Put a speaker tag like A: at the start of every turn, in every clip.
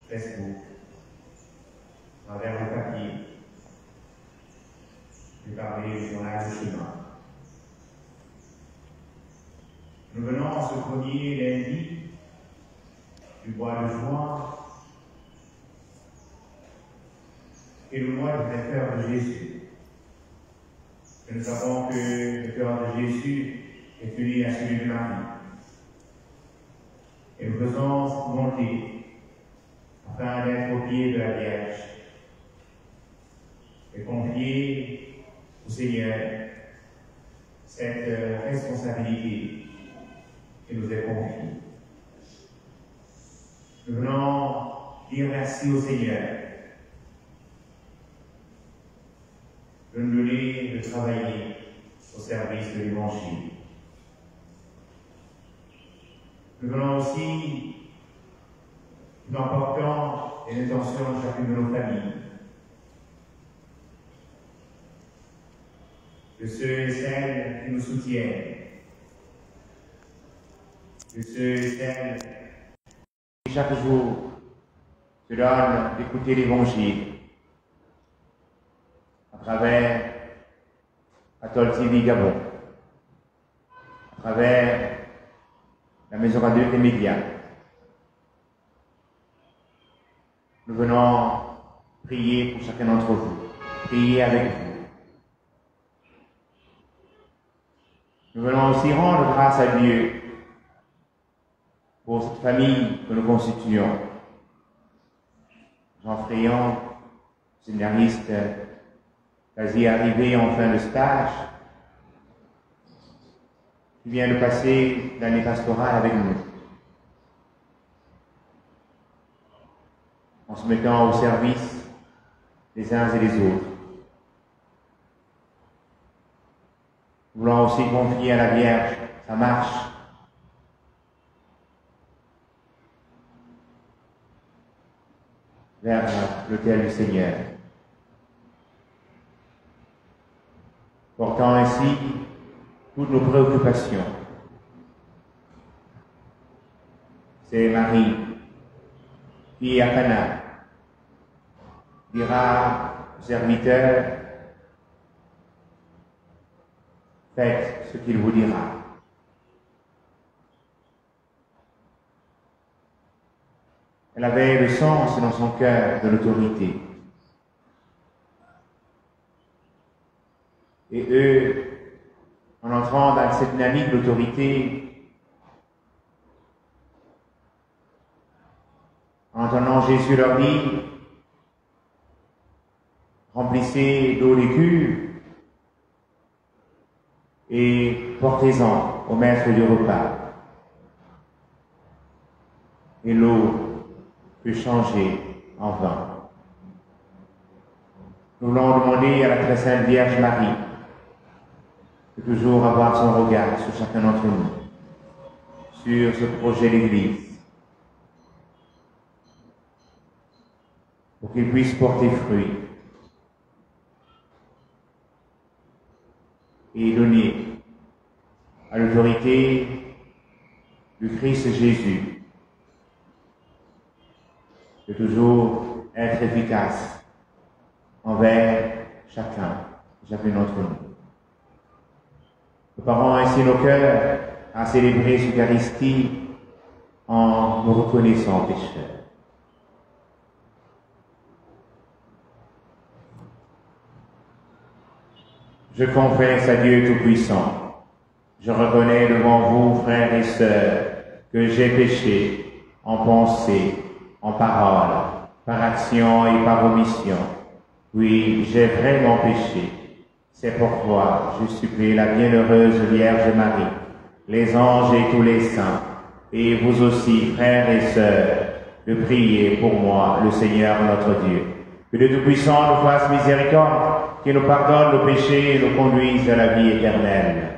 A: Facebook, à travers le papier, et parler au journal de chemin. Nous venons en ce premier lundi du mois de juin et le mois du cœur de Jésus. Et nous savons que le cœur de Jésus est uni à celui de Marie. Et nous faisons monter afin d'être au pied de la Vierge et confier au Seigneur cette responsabilité qui nous est confiée. Nous venons dire merci au Seigneur de nous donner de travailler au service de l'Évangile. Nous venons aussi, nous emportons les intentions de chacune de nos familles, de ceux et celles qui nous soutiennent, de ceux et celles qui chaque jour se donnent d'écouter l'Évangile à travers Atol TV Gabon, à travers la Maison Radio des médias. Nous venons prier pour chacun d'entre vous, prier avec vous. Nous venons aussi rendre grâce à Dieu pour cette famille que nous constituons. Jean Fréant, scénariste quasi arrivé en fin de stage, qui vient de passer l'année pastorale avec nous, en se mettant au service des uns et des autres. Nous voulons aussi confier à la Vierge sa marche vers l'autel du Seigneur, portant ainsi toutes nos préoccupations. C'est Marie qui, à Cana, dira au serviteur: faites ce qu'il vous dira. Elle avait le sens dans son cœur de l'autorité. Et eux, en entrant dans cette dynamique d'autorité, en entendant Jésus leur dire: remplissez d'eau les cuves et portez-en au maître du repas. Et l'eau peut changer en vin. Nous voulons demander à la très sainte Vierge Marie de toujours avoir son regard sur chacun d'entre nous, sur ce projet d'Église, pour qu'il puisse porter fruit et donner à l'autorité du Christ Jésus de toujours être efficace envers chacun d'entre nous. Préparons ainsi nos cœurs à célébrer l'Eucharistie en nous reconnaissant pécheurs. Je confesse à Dieu Tout-Puissant, je reconnais devant vous, frères et sœurs, que j'ai péché en pensée, en parole, par action et par omission. Oui, j'ai vraiment péché. C'est pourquoi je supplie la bienheureuse Vierge Marie, les anges et tous les saints, et vous aussi, frères et sœurs, de prier pour moi, le Seigneur notre Dieu. Que le Tout-Puissant nous fasse miséricorde, qu'il nous pardonne nos péchés et nous conduise à la vie éternelle.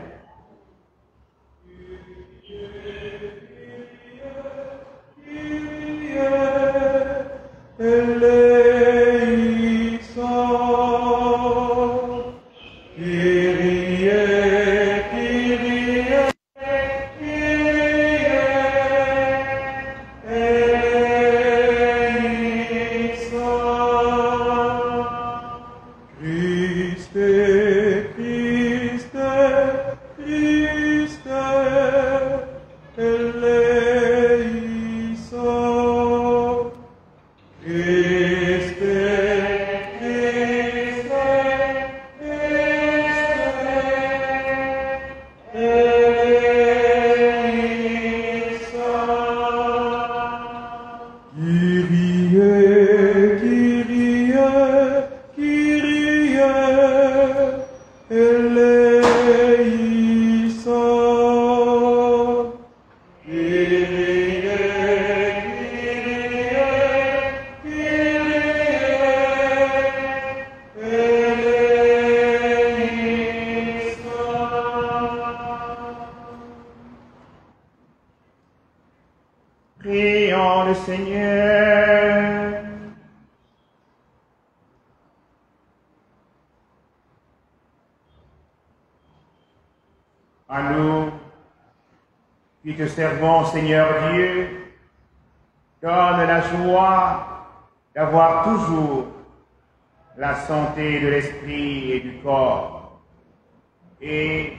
A: À nous qui te servons, Seigneur Dieu, donne la joie d'avoir toujours la santé de l'esprit et du corps. Et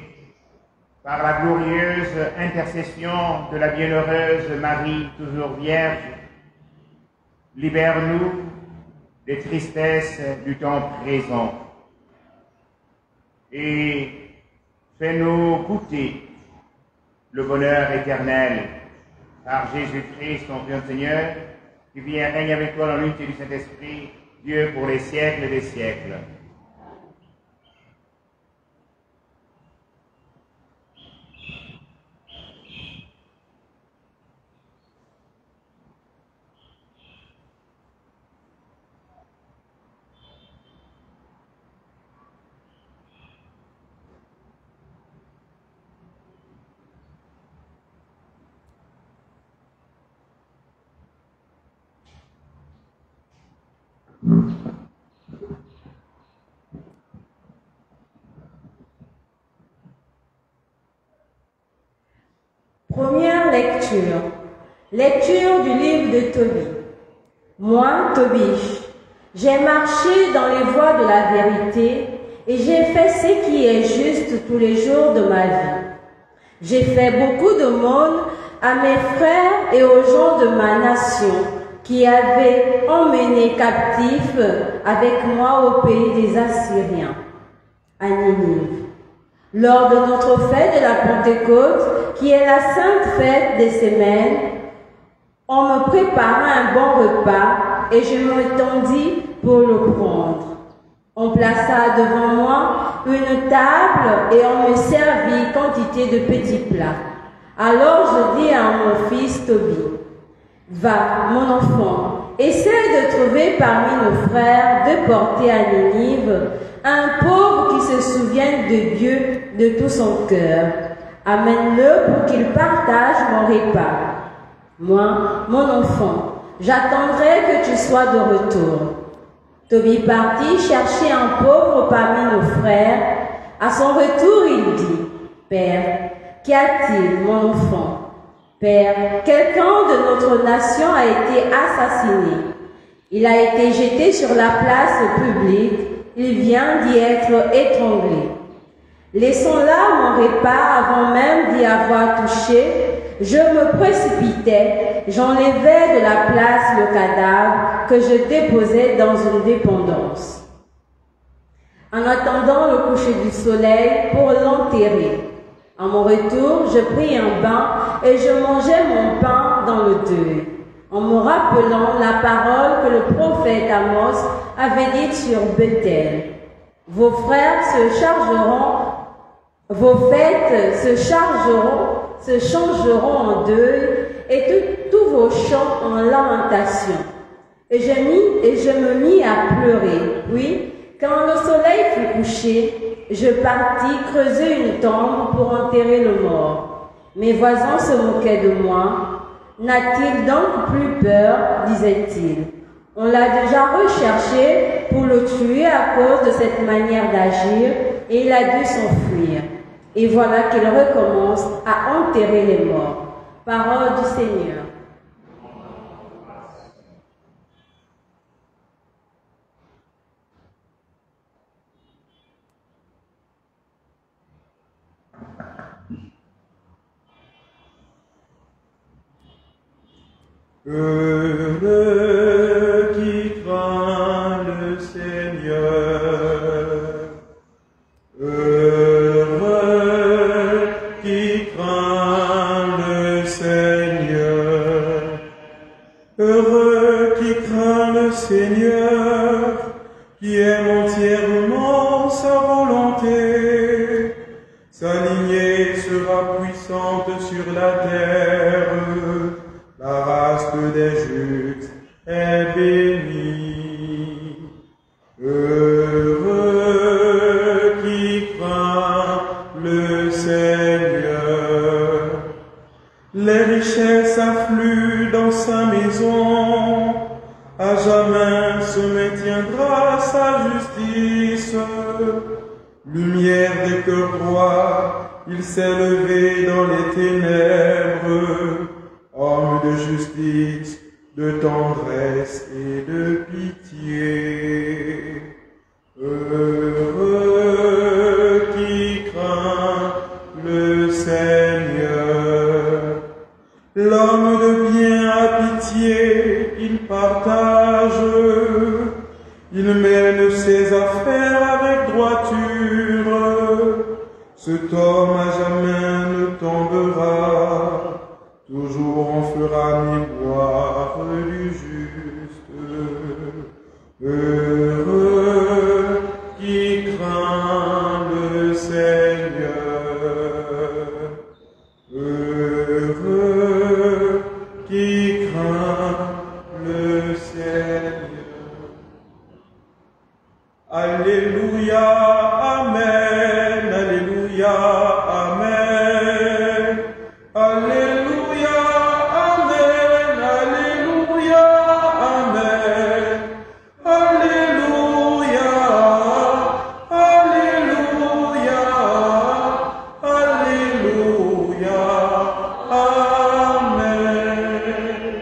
A: par la glorieuse intercession de la bienheureuse Marie, toujours vierge, libère-nous des tristesses du temps présent et fais-nous goûter le bonheur éternel par Jésus-Christ, ton Fils Seigneur, qui vient régner avec toi dans l'unité du Saint-Esprit, Dieu pour les siècles des siècles.
B: Première lecture. Lecture du livre de Tobie. Moi, Tobie, j'ai marché dans les voies de la vérité et j'ai fait ce qui est juste tous les jours de ma vie. J'ai fait beaucoup de monde à mes frères et aux gens de ma nation qui avaient emmené captifs avec moi au pays des Assyriens, à Ninive. Lors de notre fête de la Pentecôte, qui est la sainte fête des semaines, on me prépara un bon repas et je m'étendis pour le prendre. On plaça devant moi une table et on me servit quantité de petits plats. Alors je dis à mon fils Tobie, « Va, mon enfant, essaie de trouver parmi nos frères de porter à Ninive un pauvre qui se souvienne de Dieu de tout son cœur. Amène-le pour qu'il partage mon repas. Moi, mon enfant, j'attendrai que tu sois de retour. » Tobie partit chercher un pauvre parmi nos frères. À son retour, il dit, « Père, qu'y a-t-il, mon enfant? Père, quelqu'un de notre nation a été assassiné. Il a été jeté sur la place publique. Il vient d'y être étranglé. Laissons là mon repas avant même d'y avoir touché. Je me précipitais, j'enlevais de la place le cadavre que je déposais dans une dépendance. En attendant le coucher du soleil pour l'enterrer. À mon retour, je pris un bain et je mangeais mon pain dans le deuil, en me rappelant la parole que le prophète Amos avait dite sur Bethel. Vos frères vos fêtes se changeront en deuil et tous vos chants en lamentation. Et je me mis à pleurer. Puis, quand le soleil fut couché, je partis creuser une tombe pour enterrer le mort. Mes voisins se moquaient de moi. N'a-t-il donc plus peur, disait-il. On l'a déjà recherché pour le tuer à cause de cette manière d'agir et il a dû s'enfuir. Et voilà qu'il recommence à enterrer les morts. Parole du Seigneur.
C: Heureux qui craint le Seigneur, heureux qui craint le Seigneur, heureux qui craint le Seigneur, qui aime entièrement sa volonté. Sa lignée sera puissante sur la terre. La race des justes est bénie. Heureux qui craint le Seigneur. Les richesses affluent dans sa maison. À jamais se maintiendra sa justice. Lumière des cœurs droits, il s'est levé dans les ténèbres, homme de justice, de tendresse et de pitié. Heureux qui craint le Seigneur, l'homme de bien a pitié, il partage, il mène ses affaires avec droiture. Cet homme à jamais ne tombera, toujours on fera miroir du juste. Heureux qui craint le Seigneur, heureux qui craint le Seigneur. Alléluia, Amen, Alléluia, Amen, Alléluia, Amen, Alléluia, Amen, Alléluia, Alléluia, Alléluia, Amen.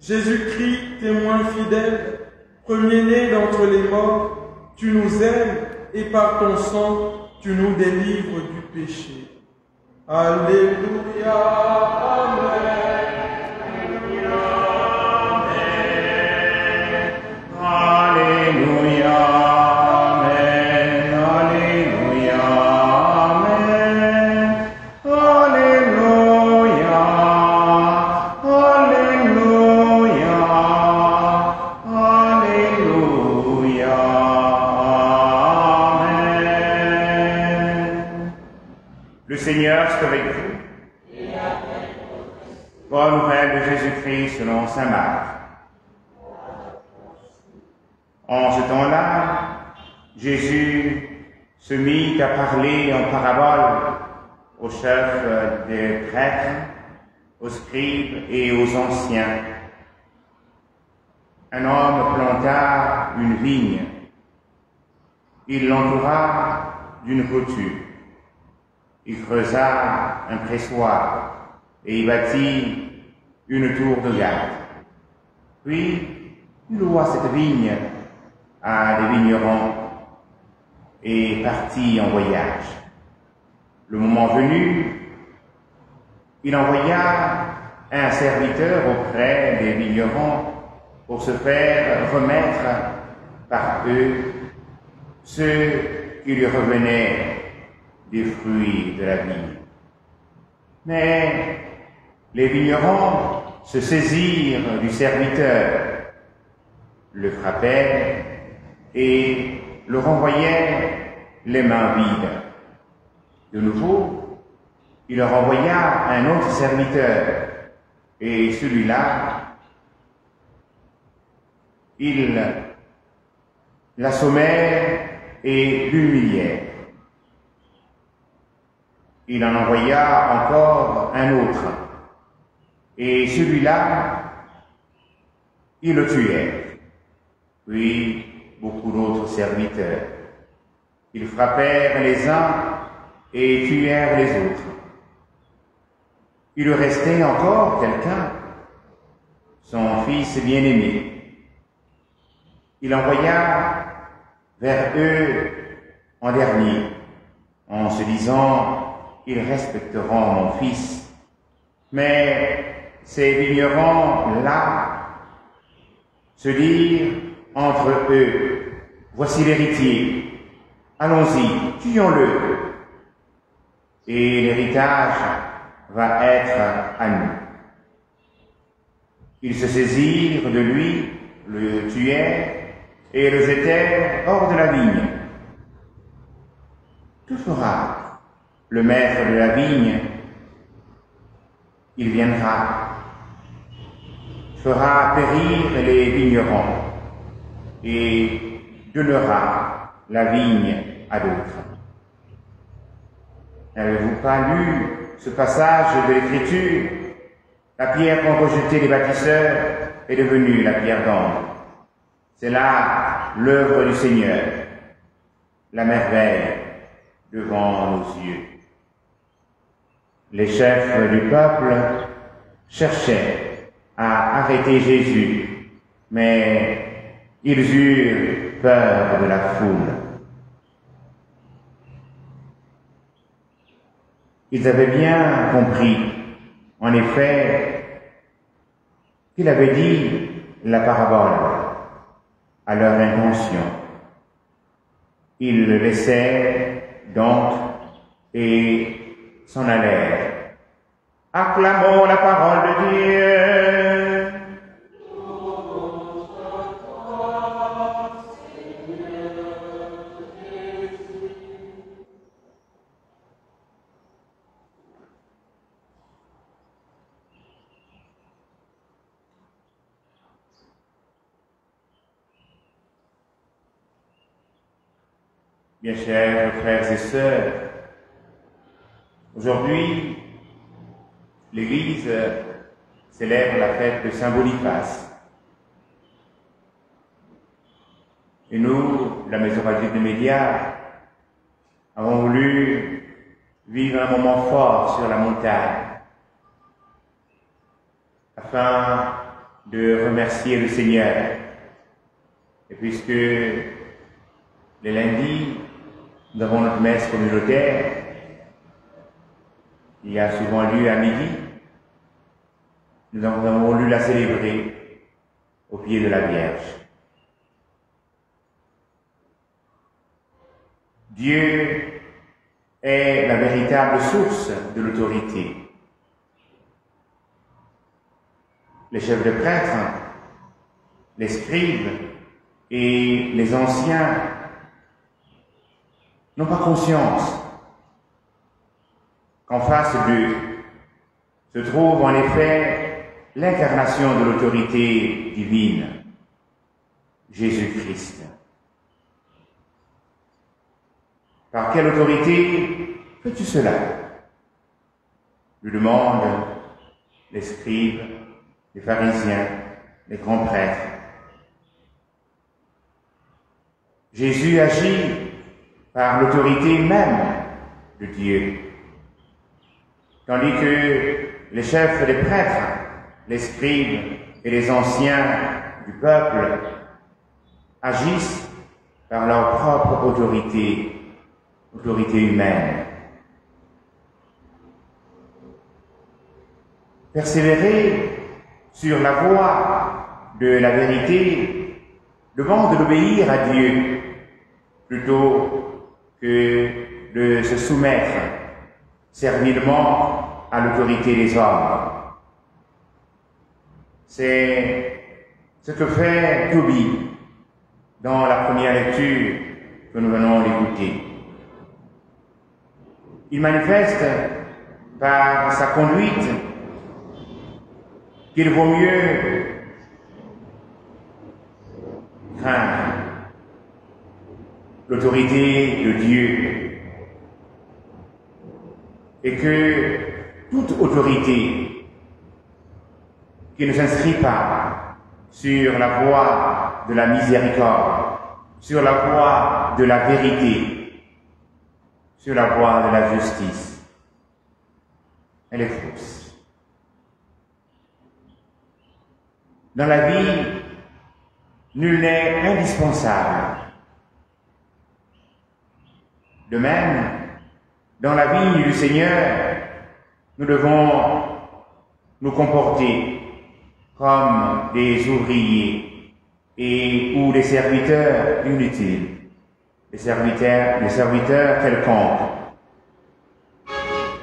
C: Jésus-Christ, témoin fidèle, premier-né d'entre les morts, tu nous aimes et par ton sang, tu nous délivres du péché. Alléluia, Amen.
A: Alléluia, Amen, Alléluia, Amen, Alléluia, Alléluia, Alléluia, Amen. Le Seigneur soit avec vous. Bonne nouvelle de Jésus-Christ selon saint Marc. En ce temps-là, Jésus se mit à parler en parabole aux chefs des prêtres, aux scribes et aux anciens. Un homme planta une vigne. Il l'entoura d'une clôture. Il creusa un pressoir et y bâtit une tour de garde. Puis, il loua cette vigne à des vignerons et partit en voyage. Le moment venu, il envoya un serviteur auprès des vignerons pour se faire remettre par eux ce qui lui revenait des fruits de la vigne. Mais les vignerons se saisirent du serviteur, le frappèrent et le renvoyèrent les mains vides. De nouveau, il leur envoya un autre serviteur, et celui-là, ils l'assommèrent et l'humilièrent. Il en envoya encore un autre, et celui-là, ils le tuèrent. Puis, beaucoup d'autres serviteurs. Ils frappèrent les uns et tuèrent les autres. Il lui restait encore quelqu'un, son fils bien-aimé. Il envoya vers eux en dernier, en se disant, ils respecteront mon fils. Mais ces vignerons-là se dirent entre eux, voici l'héritier, allons-y, tuons-le, et l'héritage va être à nous. Ils se saisirent de lui, le tuèrent et le jetèrent hors de la vigne. Que fera le maître de la vigne? Il viendra, fera périr les vignerons et donnera la vigne à d'autres. N'avez-vous pas lu ce passage de l'Écriture? La pierre qu'ont rejetée les bâtisseurs est devenue la pierre d'angle. C'est là l'œuvre du Seigneur, la merveille devant nos yeux. Les chefs du peuple cherchaient à arrêter Jésus, mais ils eurent peur de la foule. Ils avaient bien compris, en effet, qu'il avait dit la parabole à leur intention. Ils le laissaient donc et s'en allèrent. Acclamons la parole de Dieu. Bien chers frères et sœurs, aujourd'hui, l'Église célèbre la fête de Saint Boniface. Et nous, la Maison Catholique de Média, avons voulu vivre un moment fort sur la montagne afin de remercier le Seigneur. Et puisque les lundis, nous avons notre messe communautaire, il y a souvent lieu à midi, nous avons voulu la célébrer au pied de la Vierge. Dieu est la véritable source de l'autorité. Les chefs de prêtres, les scribes et les anciens n'ont pas conscience qu'en face d'eux se trouve en effet l'incarnation de l'autorité divine, Jésus-Christ. Par quelle autorité fais-tu cela? Lui demandent les scribes, les pharisiens, les grands prêtres. Jésus agit par l'autorité même de Dieu, tandis que les chefs des prêtres, les scribes et les anciens du peuple agissent par leur propre autorité humaine. Persévérer sur la voie de la vérité demande d'obéir à Dieu plutôt que de se soumettre servilement à l'autorité des hommes. C'est ce que fait Tobie dans la première lecture que nous venons d'écouter. Il manifeste par sa conduite qu'il vaut mieux craindre l'autorité de Dieu et que toute autorité qui ne s'inscrit pas sur la voie de la miséricorde, sur la voie de la vérité, sur la voie de la justice, elle est fausse. Dans la vie, nul n'est indispensable. De même, dans la vigne du Seigneur, nous devons nous comporter comme des ouvriers ou des serviteurs inutiles, des serviteurs quelconques.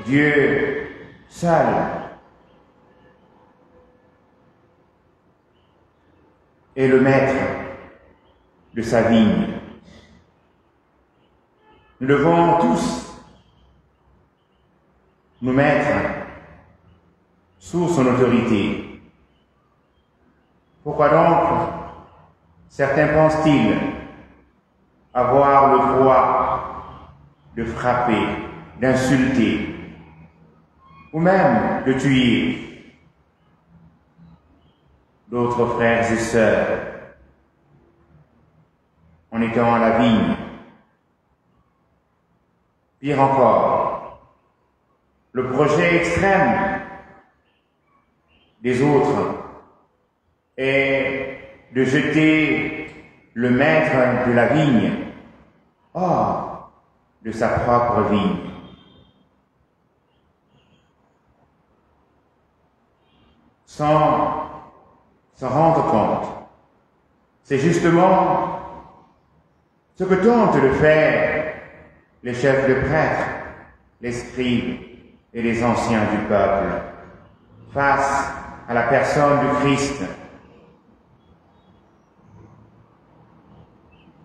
A: Dieu seul est le maître de sa vigne. Nous devons tous nous mettre sous son autorité. Pourquoi donc certains pensent-ils avoir le droit de frapper, d'insulter, ou même de tuer d'autres frères et sœurs en étant à la vigne? Pire encore, le projet extrême des autres est de jeter le maître de la vigne hors de sa propre vigne. Sans s'en rendre compte. C'est justement ce que tentent de faire les chefs de prêtres, les scribes et les anciens du peuple face à la personne du Christ.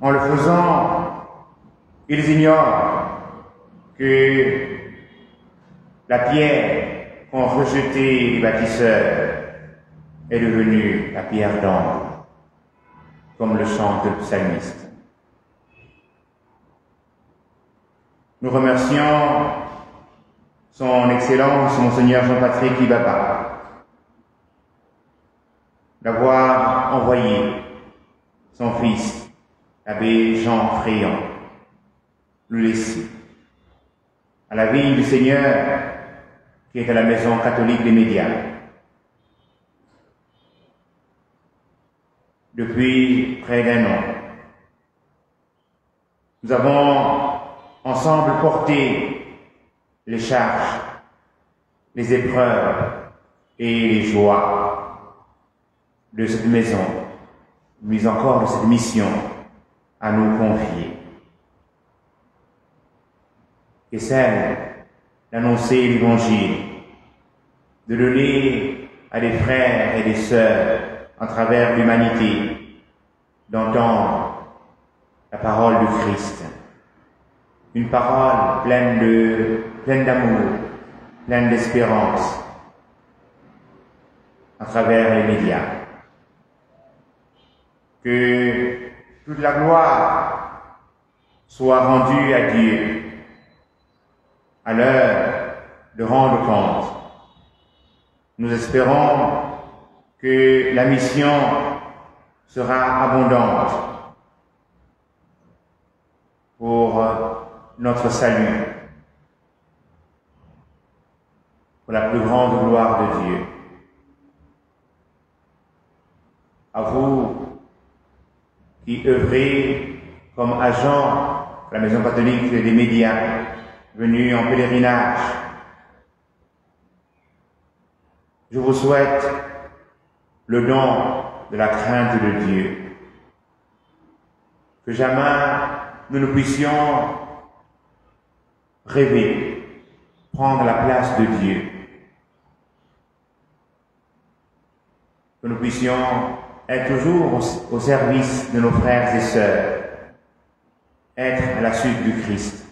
A: En le faisant, ils ignorent que la pierre qu'ont rejetée les bâtisseurs est devenue la pierre d'angle, comme le chante le psalmiste. Nous remercions son Excellence, Monseigneur Jean-Patrick Ibaba, d'avoir envoyé son fils, l'abbé Jean Fréant, le laisser à la vigne du Seigneur qui est à la Maison catholique des médias. Depuis près d'un an, nous avons ensemble porté les charges, les épreuves et les joies de cette maison, mais encore de cette mission à nous confier. Et celle d'annoncer l'Évangile, de donner à des frères et des sœurs à travers l'humanité, d'entendre la parole du Christ. Une parole pleine d'amour, pleine d'espérance, à travers les médias. Que toute la gloire soit rendue à Dieu à l'heure de rendre compte. Nous espérons que la mission sera abondante pour notre salut, pour la plus grande gloire de Dieu. À vous qui œuvrez comme agents de la Maison catholique des médias, venus en pèlerinage, je vous souhaite le don de la crainte de Dieu. Que jamais nous ne puissions rêver, prendre la place de Dieu. Que nous puissions être toujours au service de nos frères et sœurs, être à la suite du Christ.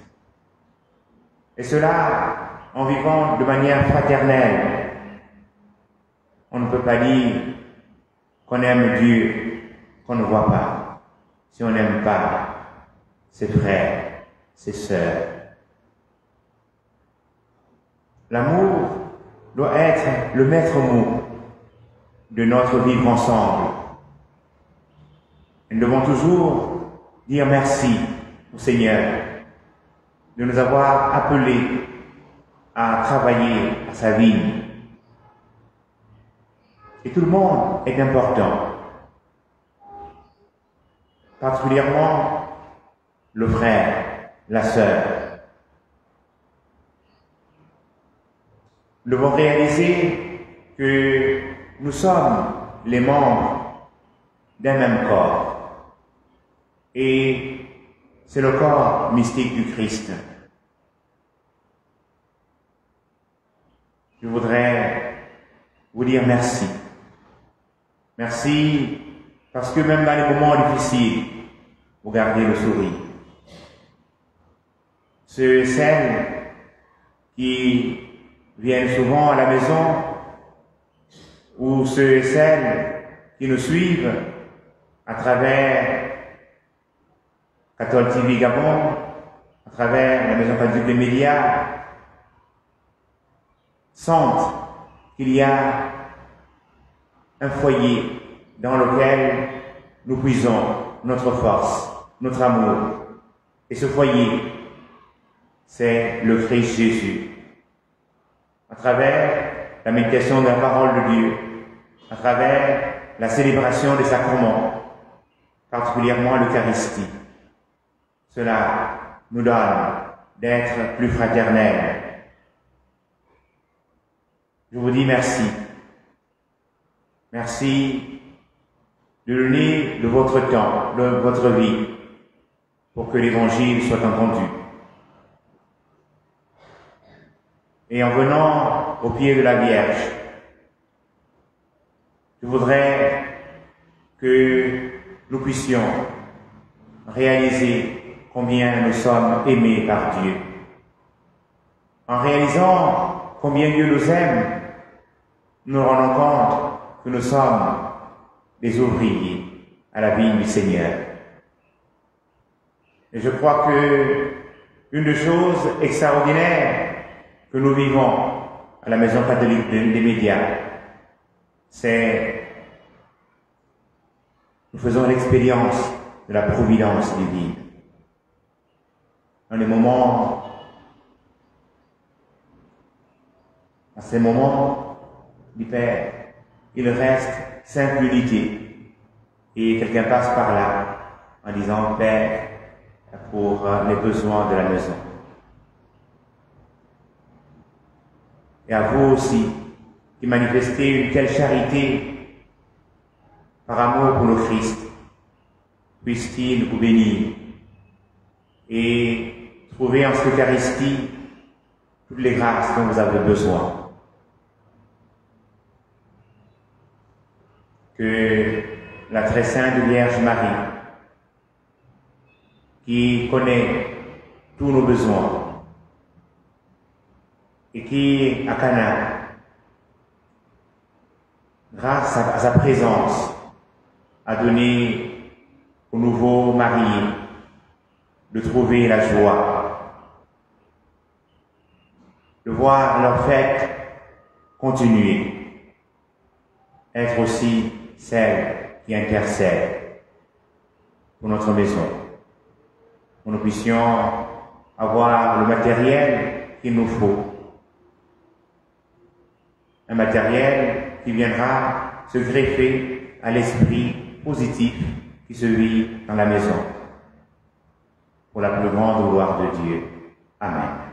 A: Et cela en vivant de manière fraternelle. On ne peut pas dire qu'on aime Dieu qu'on ne voit pas, si on n'aime pas ses frères, ses sœurs. L'amour doit être le maître mot de notre vivre ensemble. Nous devons toujours dire merci au Seigneur de nous avoir appelés à travailler à sa vigne. Et tout le monde est important, particulièrement le frère, la sœur. Nous devons réaliser que nous sommes les membres d'un même corps. Et c'est le corps mystique du Christ. Je voudrais vous dire merci. Merci parce que même dans les moments difficiles, vous gardez le sourire. Ceux et celles qui viennent souvent à la maison, ou ceux et celles qui nous suivent à travers Catholique TV Gabon, à travers la Maison catholique des médias, sentent qu'il y a un foyer dans lequel nous puisons notre force, notre amour. Et ce foyer, c'est le Christ Jésus. à travers la méditation de la parole de Dieu, à travers la célébration des sacrements, particulièrement l'Eucharistie. Cela nous donne d'être plus fraternels. Je vous dis merci. Merci de donner de votre temps, de votre vie, pour que l'Évangile soit entendu. Et en venant au pied de la Vierge, je voudrais que nous puissions réaliser combien nous sommes aimés par Dieu. En réalisant combien Dieu nous aime, nous nous rendons compte que nous sommes des ouvriers à la vigne du Seigneur. Et je crois que une des choses extraordinaires que nous vivons à la Maison catholique des médias, c'est nous faisons l'expérience de la providence divine. Dans les moments, à ces moments du Père, il reste simple unité. Et quelqu'un passe par là en disant, Père, pour les besoins de la maison. Et à vous aussi, qui manifestez une telle charité par amour pour le Christ, puisse-t-il vous bénir et trouver en cette Eucharistie toutes les grâces dont vous avez besoin. Que la très sainte Vierge Marie, qui connaît tous nos besoins et qui, à Cana, grâce à sa présence, a donné aux nouveaux mariés de trouver la joie, de voir leur fête continuer, être aussi celle qui intercède pour notre maison, pour que nous puissions avoir le matériel qu'il nous faut, un matériel qui viendra se greffer à l'esprit positif qui se vit dans la maison, pour la plus grande gloire de Dieu. Amen.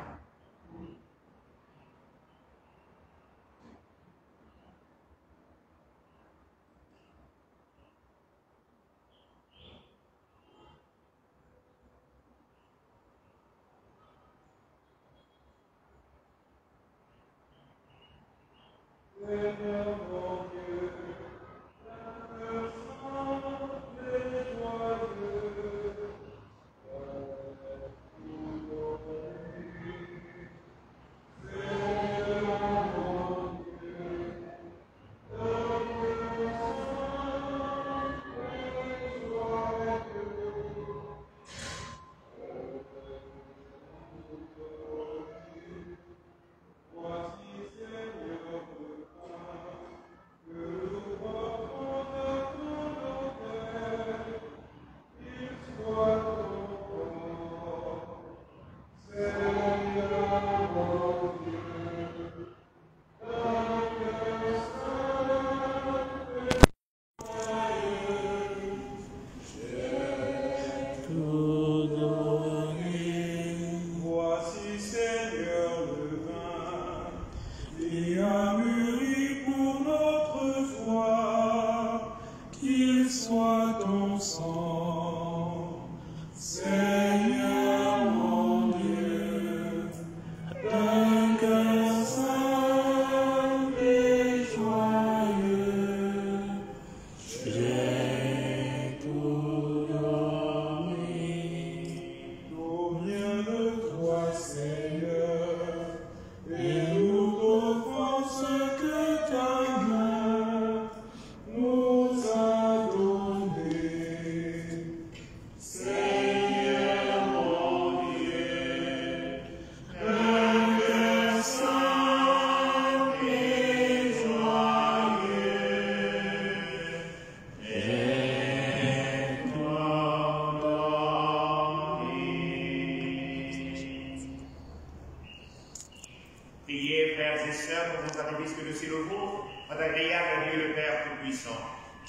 A: que le ciel vôtre soit agréable à Dieu le Père Tout-Puissant.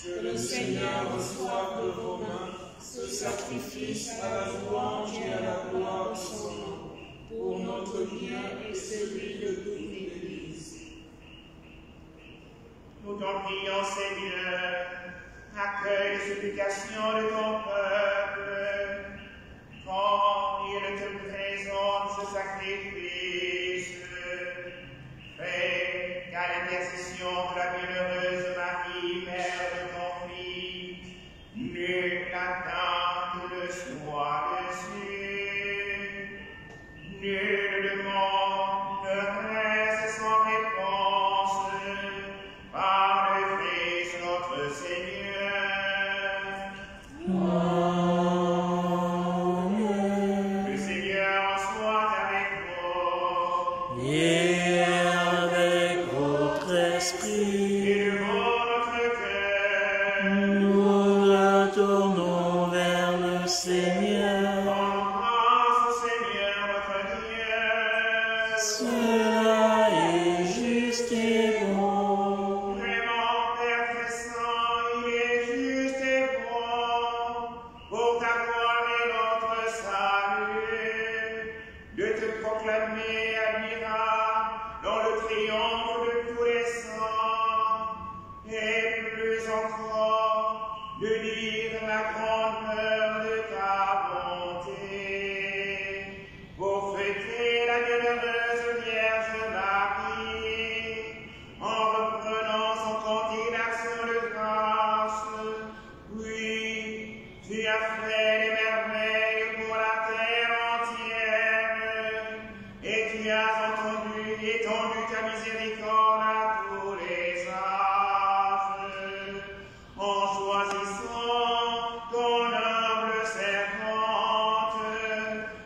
D: Que le Seigneur reçoive de vos mains ce sacrifice à la louange et à la gloire de son nom, pour notre bien et celui de toute l'Église.
A: Nous t'en prions, Seigneur, accueille les supplications de ton peuple, quand il te présente ce sacrifice. Fais qu'à l'intercession de la bienheureuse Marie, mère de ton Fils, nulle atteinte ne soit dessus, nulle demande ne reste sans réponse, par le Christ notre Seigneur.
D: Amen.
A: Le Seigneur soit avec vous.
D: Et avec votre esprit,
A: Élevons notre cœur.
D: nous le tournons vers le Seigneur.
A: Rendons grâce au Seigneur notre Dieu.
D: Cela est juste et bon.
A: Vraiment, Père très saint, il est juste et bon, pour ta gloire et notre salut, de te proclamer admirable dans le triomphe de tous les saints, et plus encore, de dire la grandeur de ta bonté, pour fêter la bienheureuse Vierge Marie, en reprenant son cantique d'action de grâce. Oui, tu as fait des merveilles pour la terre entière, et tu as étendu ta miséricorde à tous les âges, en choisissant ton humble servante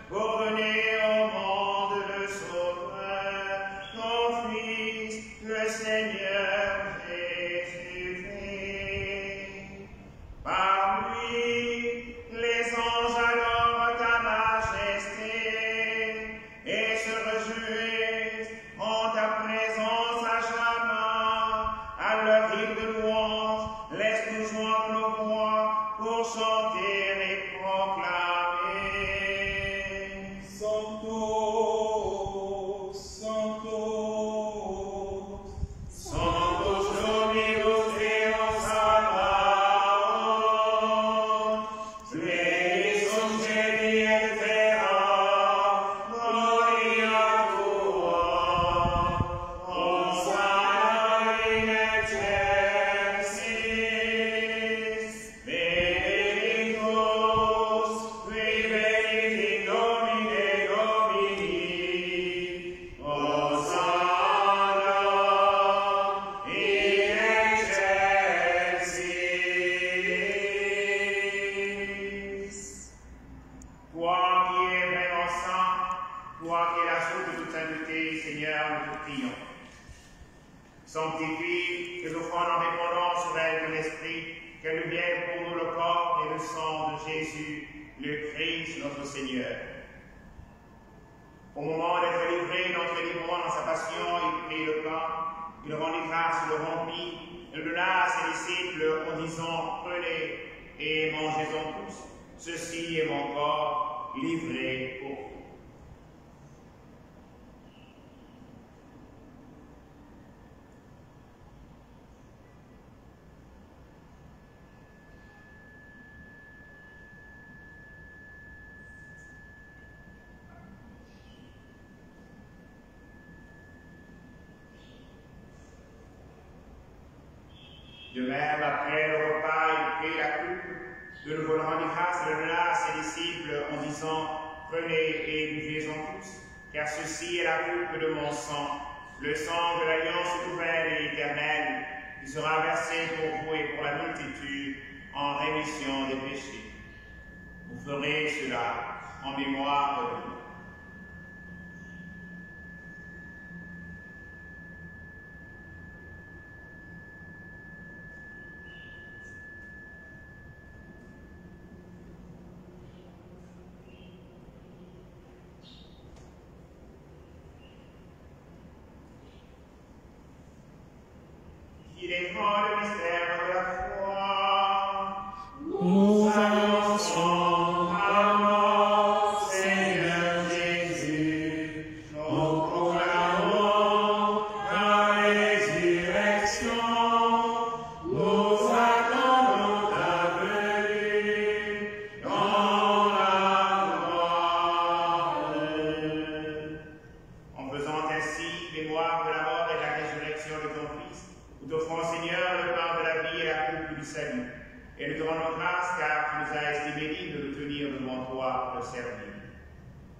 A: pour donner au monde le Sauveur, ton Fils, le Seigneur Jésus-Christ. Par lui, les anges adorent ta majesté et se réjouissent en ta présence à jamais. À leur hymne de louange, laisse-nous joindre nos voix pour chanter et proclamer.
C: Sanctus, Sanctus,
A: Sanctus Dominus Deus Sabaoth, Spes succedi et terra, gloria tua, Hosanna in excelsis, benedictus, qui venit in nomine Domini, Hosanna in excelsis. Toi qui es vraiment saint, toi qui es la source de toute sainteté, Seigneur, nous te prions. Sanctifie tes offrandes en répandant sur elle ton esprit, qu'elle devienne pour nous le corps et le sang de Jésus, le Christ, notre Seigneur. Au moment d'être livré, d'entrer librement dans sa passion, il prit le pain, il rendit grâce, il le rompit, il le donna à ses disciples en disant, prenez et mangez-en tous. Ceci est mon corps livré pour vous. De même, après le repas, il prit la coupe, de nouveau le rendit grâce et le donna à ses disciples en disant, prenez et buvez-en tous, car ceci est la coupe de mon sang, le sang de l'alliance nouvelle et éternelle, qui sera versé pour vous et pour la multitude en rémission des péchés. Vous ferez cela en mémoire de nous. Il est grand le mystère de la foi.
D: Nous annonçons ta mort, Seigneur Jésus. Nous proclamons ta résurrection. Nous attendons ta venue dans la gloire.
A: En faisant ainsi mémoire de la mort et de la résurrection de ton Fils, nous t'offrons, Seigneur, le pain de la vie et la coupe du salut. Et nous te rendons grâce car tu nous as estimés dignes de nous tenir devant toi pour le servir.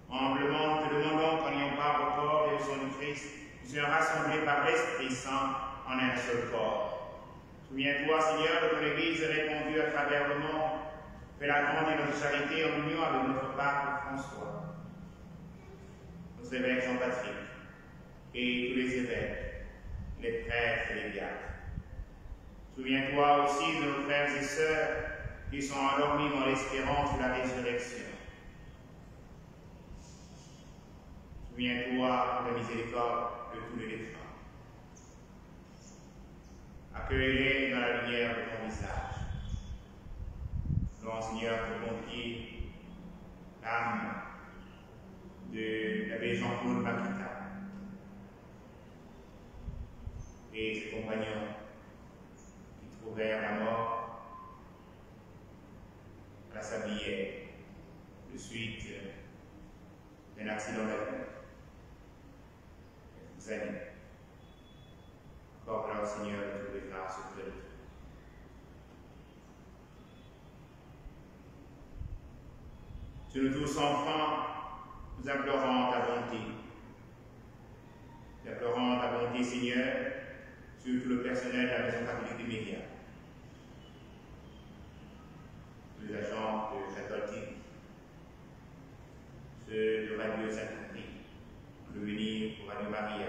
A: Humblement, te demandons qu'en ayant part au corps et au sang du Christ, nous soyons rassemblés par l'Esprit Saint en un seul corps. Souviens-toi, Seigneur, de ton Église répandue à travers le monde. Fais-la grandir notre charité en union avec notre pape François, nos évêques Jean-Patrick et tous les évêques, les prêtres et les diacres. Souviens-toi aussi de nos frères et sœurs qui sont endormis dans l'espérance de la résurrection. Souviens-toi de la miséricorde de tous les défunts. Accueille-les dans la lumière de ton visage. Grand Seigneur, de confier l'âme de l'abbé Jean-Claude Makita et ses compagnons qui trouvèrent la mort à la Sablière de suite d'un accident d'avion. Quelques années. Encore là, Seigneur, de trouver grâce auprès de toi. Sur nous tous enfants, nous implorons ta bonté. Nous implorons ta bonté, Seigneur, sur tout le personnel de la Maison catholique des médias, les agents de Catholique, ceux de Radio Sainte-Marie, de venir pour Radio Maria.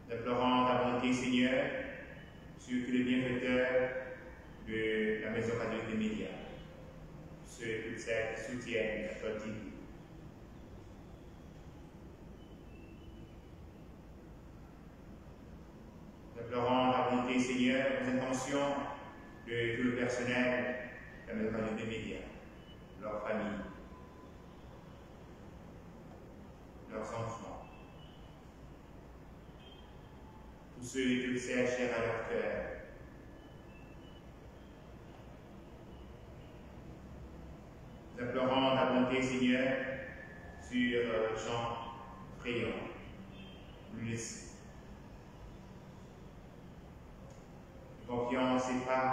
A: Nous implorons ta bonté, Seigneur, sur tous les bienfaiteurs de la Maison catholique des médias, ceux et toutes celles qui soutiennent la Catholique. Nous implorons la bonté, Seigneur, aux intentions de tout le personnel de la Maison catholique des médias, leurs familles, leurs enfants, tous ceux et toutes celles chers à leur cœur. Nous implorons ta bonté, Seigneur, sur Jean Fréon, Louis. Nous confions ses pas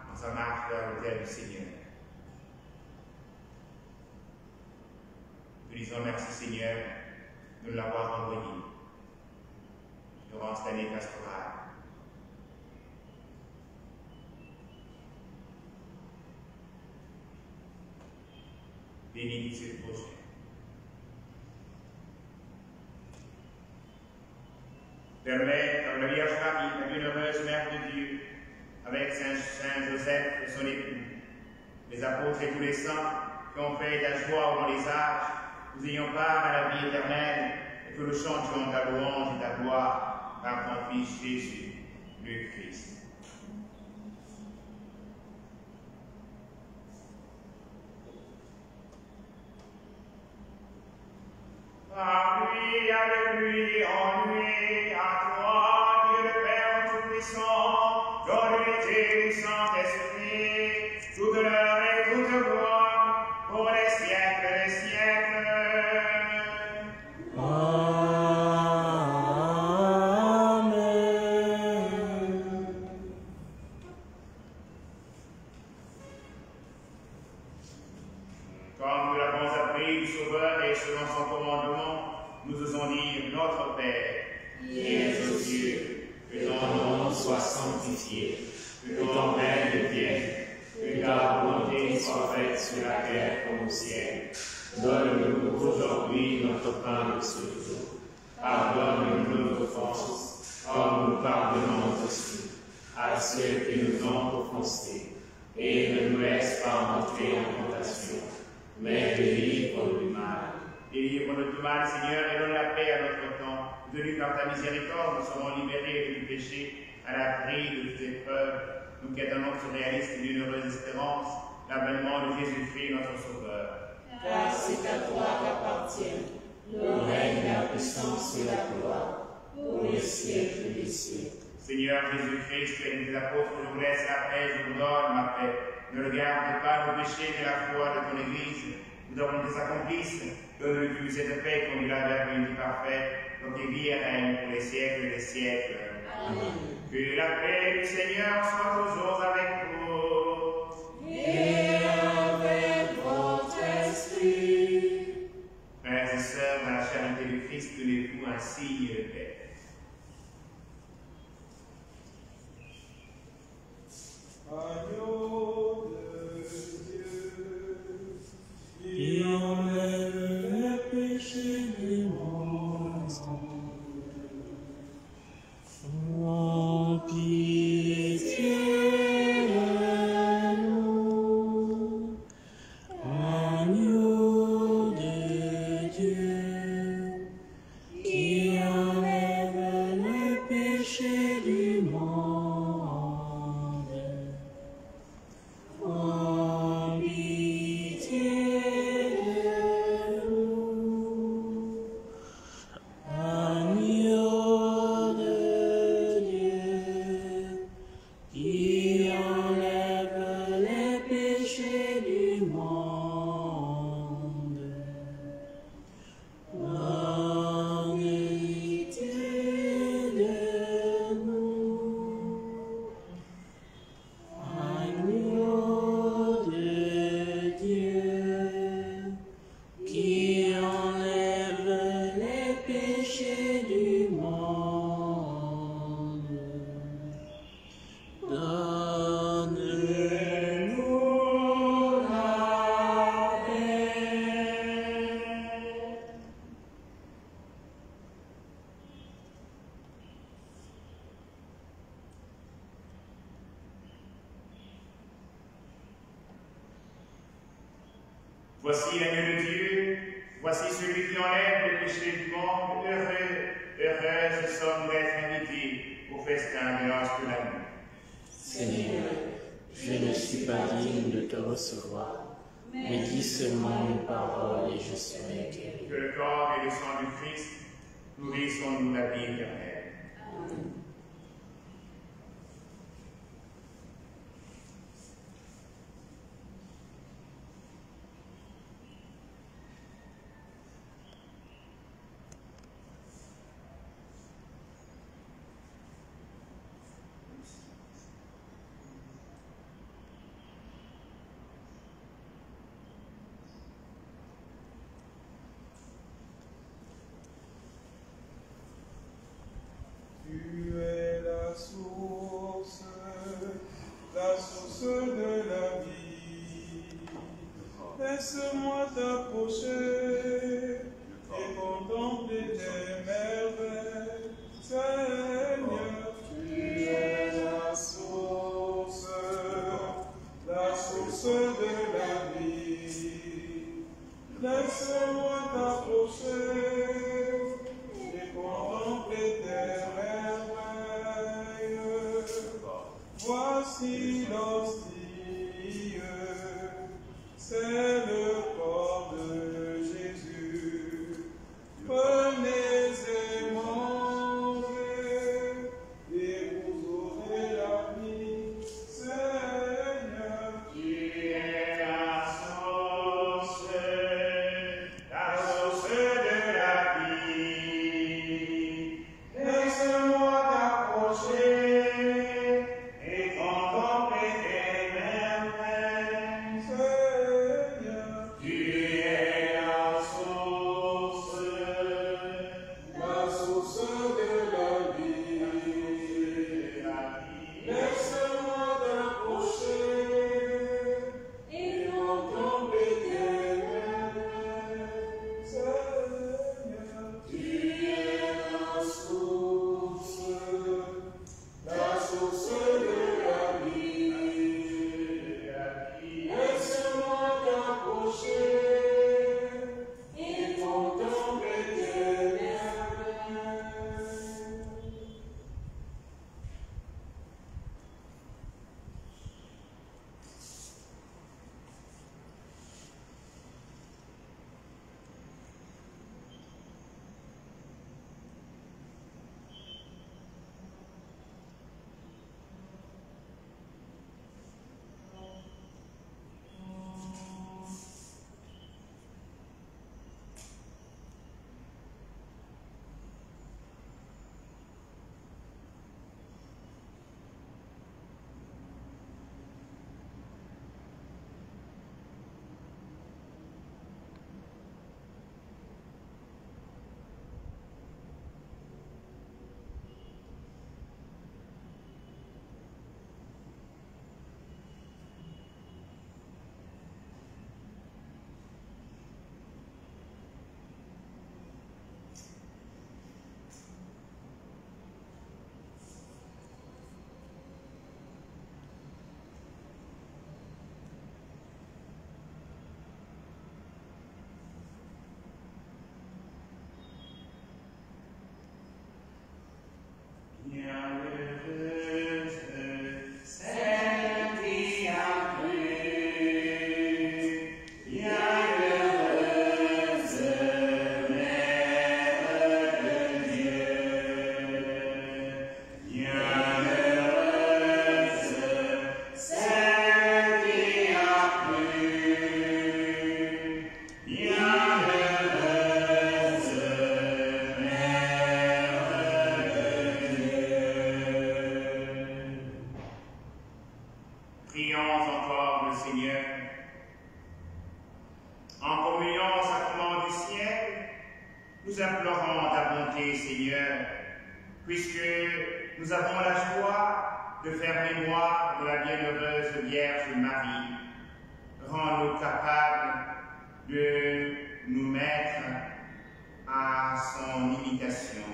A: dans sa marche vers l'autel du Seigneur. Nous disons merci, Seigneur, de nous l'avoir envoyé durant cette année pastorale. Bénis ce projet. Permets, comme la Vierge Marie, la bienheureuse Mère de Dieu, avec Saint Joseph et son époux, les apôtres et tous les saints qui ont fait ta joie dans les âges, nous ayons part à la vie éternelle et que nous chantions ta louange et ta gloire par ton Fils Jésus, le Christ. Par lui, avec lui, en lui, à toi, Dieu le Père Tout-Puissant, dans l'unité du Saint-Esprit, toute l'heure et toute gloire, pour les siècles des siècles.
D: Amen.
A: Comme nous l'avons appris du Sauveur et selon son commandement, nous osons dire notre Père,
D: Qui es aux cieux, que ton nom soit sanctifié, que ton règne vienne, que ta volonté soit faite sur la terre comme au ciel. Donne-nous aujourd'hui notre pain de ce jour. Pardonne-nous nos offenses, comme nous pardonnons aussi à ceux qui nous ont offensés. Et ne nous laisse pas entrer en tentation, mais délivre du mal.
A: Délivre-nous de tout mal, Seigneur, et donne la paix à notre temps. Tenus par ta miséricorde, nous serons libérés du péché à l'abri de toute épreuve. Nous qui attendons surréaliste d'une heureuse espérance, l'avènement de Jésus-Christ, notre Sauveur.
D: Car c'est à toi qu'appartiennent le règne, la puissance et la gloire, pour les siècles des siècles.
A: Seigneur Jésus-Christ, tu as dit aux apôtres, je vous laisse la paix, je vous donne ma paix. Ne regarde pas nos péchés, mais la foi de ton Église. Nous avons que s'accomplisse. Donne-lui cette paix conduit vers l'unité parfaite, dont il vit et règne pour les siècles des siècles.
D: Amen.
A: Que la paix du Seigneur soit toujours avec vous.
D: Et avec votre esprit.
A: Frères et sœurs, dans la charité du Christ, tenez-vous un signe de paix.
C: Agneau de Dieu,
D: qui enlève le péché du monde, en pitié de nous. Agneau de Dieu, qui enlève le péché du monde.
A: Voici l'agneau de Dieu, voici celui qui enlève le péché du monde. Heureux, heureuses sommes d'être invités au festin de l'ange de la nuit.
D: Seigneur, je ne suis pas digne de te recevoir, mais dis seulement une parole et je serai guéri.
A: Que le corps et le sang du Christ nourrissons-nous la vie éternelle.
D: Amen.
C: Tu es la source de la vie. Laisse-moi t'approcher et contempler tes merveilles. Seigneur, tu es la source de la vie. Laisse-moi t'approcher et contempler tes merveilles. Voici l'hostie, c'est le corps de Jésus. Prenez et mangez, et vous aurez la vie. Seigneur,
A: Tu es la source de la vie. Laisse-moi t'approcher et contempler tes merveilles.
C: Seigneur,
A: Prions encore le Seigneur. En communion au sacrement du ciel, nous implorons ta bonté, Seigneur, puisque nous avons la joie de faire mémoire de la bienheureuse Vierge Marie. Rends-nous capables de nous mettre à son imitation,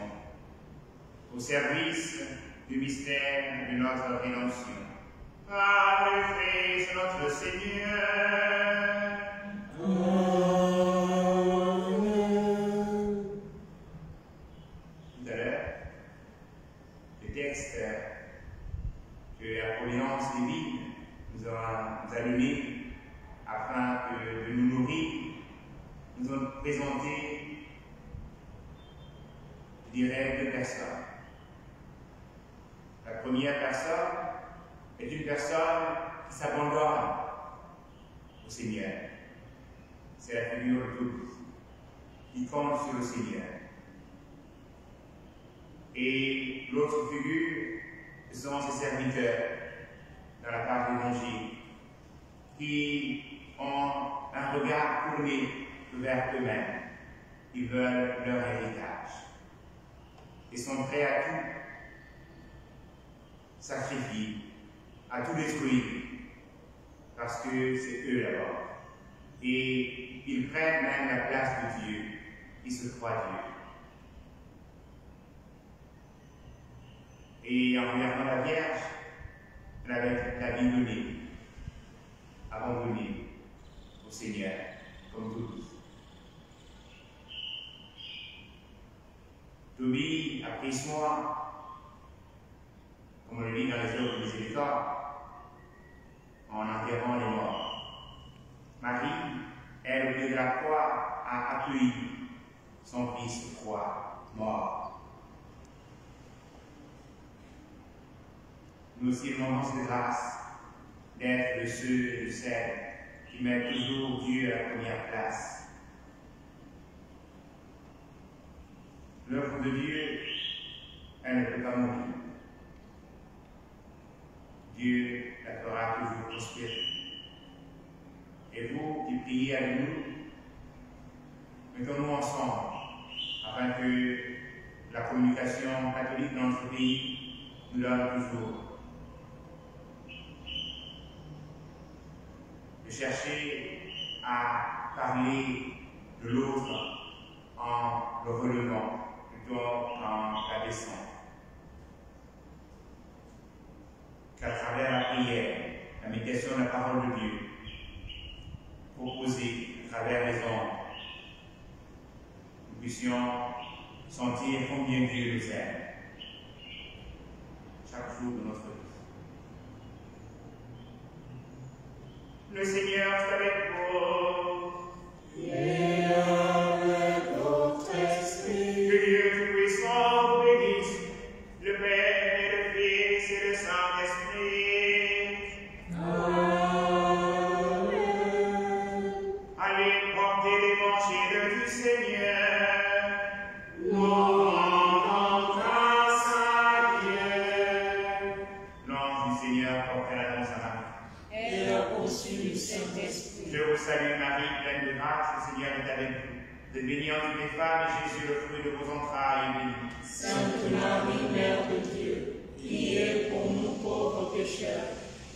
A: au service du mystère de notre rédemption. Par le Christ notre Seigneur.
C: Amen.
A: Tout à l'heure, le texte que la providence divine nous a allumé afin de nous nourrir, nous ont présenté, je dirais, deux personnes. La première personne est une personne qui s'abandonne au Seigneur. C'est la figure de tous qui compte sur le Seigneur. Et l'autre figure, ce sont ses serviteurs dans la part de l'Évangile qui ont un regard tourné vers eux-mêmes. Ils veulent leur héritage. Ils sont prêts à tout sacrifier, à tout détruire, parce que c'est eux d'abord. Et ils prennent même la place de Dieu. Ils se croient Dieu. Et en regardant la Vierge, elle avait la vie donnée, abandonnée au Seigneur, comme tous. Tobie a pris soin, comme on le lit dans les œuvres de Miséricorde, en enterrant les morts. Marie, elle, au pied de la croix, a accueilli son fils de croix mort. Nous aussi demandons cette grâce d'être de ceux et de celles qui mettent toujours Dieu à la première place. L'œuvre de Dieu, elle ne peut pas mourir. Dieu la fera toujours prospérer. Et vous qui priez avec nous, mettons-nous ensemble afin que la communication catholique dans notre pays nous donne toujours de chercher à parler de l'autre en le relevant, plutôt en l'abaissant. Qu'à travers la prière, la méditation de la parole de Dieu, proposée à travers les ondes, nous puissions sentir combien Dieu nous aime chaque jour de notre vie. Le Seigneur est avec vous.
D: Et avec votre esprit.
A: Que Dieu Tout-Puissant vous bénisse, le Père et le Fils et le Saint-Esprit.
D: Amen.
A: Allez porter l'évangile du Seigneur.
D: Rendons grâce à Dieu.
A: L'ange du Seigneur porte l'annonce à Marie.
D: Et la conçue du Saint-Esprit.
A: Je vous salue Marie, pleine de grâce, le Seigneur est avec vous. Vous êtes bénie entre les femmes et Jésus, le fruit de vos entrailles, est béni.
D: Sainte Marie, Mère de Dieu, priez pour nous pauvres pécheurs,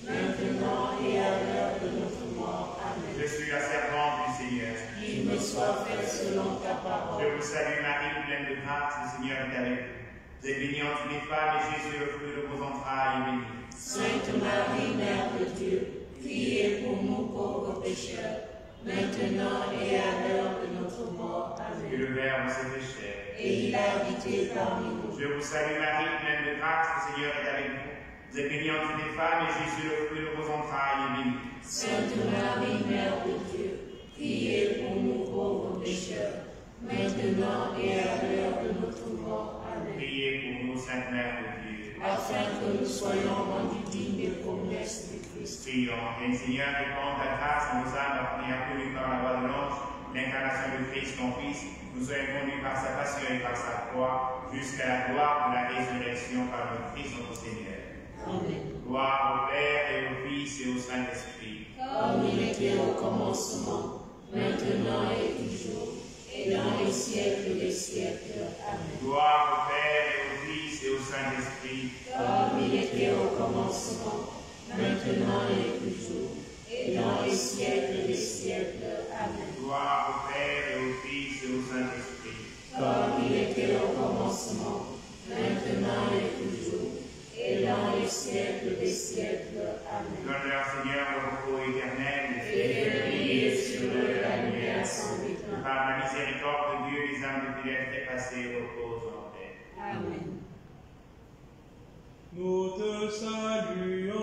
D: maintenant et à l'heure de notre mort. Amen.
A: Je suis la servante du Seigneur.
D: Qu'il me soit fait selon ta parole.
A: Je vous salue Marie, pleine de grâce, le Seigneur est avec vous. Vous êtes bénie entre les femmes et Jésus, le fruit de vos entrailles, est béni.
D: Sainte Marie, Mère de Dieu, priez pour nous pauvres pécheurs, maintenant et à l'heure de notre mort.
A: Que
D: Amen.
A: le Verbe s'est fait chair.
D: Et il a habité parmi nous.
A: Je vous salue Marie, pleine de grâce, le Seigneur est avec vous. Vous êtes bénie entre les femmes et Jésus, le fruit de vos entrailles, est béni.
D: Sainte Marie, Mère de Dieu, priez pour nous pauvres pécheurs, maintenant et à l'heure de notre mort. Amen.
A: Priez pour nous, Sainte Mère de Dieu.
D: Afin que nous soyons rendus dignes des promesses du Christ.
A: Prions. Et le Seigneur répand ta grâce à nos âmes, afin qu'appelés par la voix de l'ange, l'incarnation de Christ, ton Fils, nous soyons conduits par sa passion et par sa croix, jusqu'à la gloire de la résurrection par notre Christ, notre Seigneur.
D: Amen.
A: Gloire au Père et au Fils Fils et au Saint-Esprit.
D: Comme il était au commencement, maintenant et toujours, et dans les siècles des siècles. Amen.
A: Gloire au Père et au Fils et au Saint-Esprit.
D: Comme il était au commencement, maintenant et toujours, et dans les siècles des siècles. Amen.
A: Gloire au Père et au Fils et au Saint-Esprit.
D: Comme il était au commencement, maintenant et toujours, et dans les siècles des siècles. Amen.
A: Donne-leur, Seigneur, le repos éternel.
D: Et fais briller sur eux la lumière sans
A: Que
D: éclat.
A: par la miséricorde de Dieu, les âmes de fidèles dépassées reposent en paix.
D: Amen.
C: Nous te saluons.